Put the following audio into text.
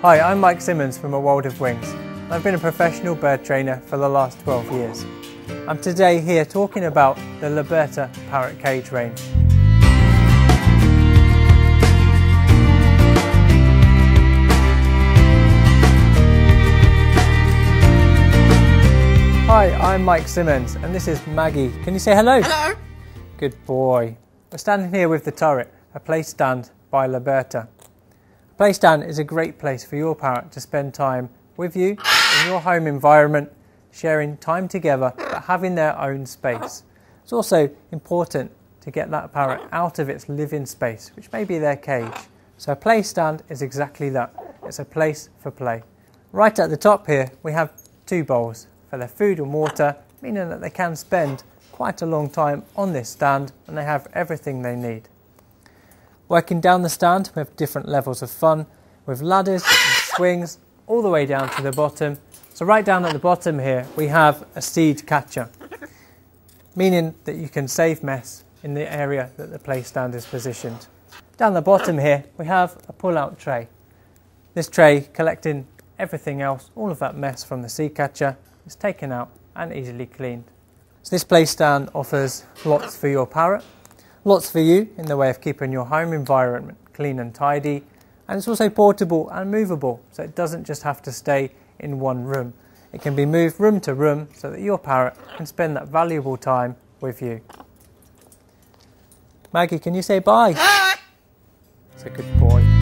Hi, I'm Mike Simmons from A World of Wings. I've been a professional bird trainer for the last 12 years. I'm today here talking about the Liberta parrot cage range. Hi, I'm Mike Simmons and this is Maggie. Can you say hello? Hello. Good boy. We're standing here with the turret, a playstand by Liberta. A playstand is a great place for your parrot to spend time with you in your home environment, sharing time together but having their own space. It's also important to get that parrot out of its living space, which may be their cage. So a playstand is exactly that. It's a place for play. Right at the top here we have 2 bowls for their food and water, meaning that they can spend quite a long time on this stand and they have everything they need. Working down the stand we have different levels of fun with ladders and swings all the way down to the bottom. So right down at the bottom here we have a seed catcher, meaning that you can save mess in the area that the playstand is positioned. Down the bottom here we have a pull-out tray. This tray, collecting everything else, all of that mess from the seed catcher, is taken out and easily cleaned. So this playstand offers lots for your parrot, lots for you in the way of keeping your home environment clean and tidy, and it's also portable and movable, so it doesn't just have to stay in one room. It can be moved room to room so that your parrot can spend that valuable time with you. Maggie, can you say bye? Bye. It's a good boy.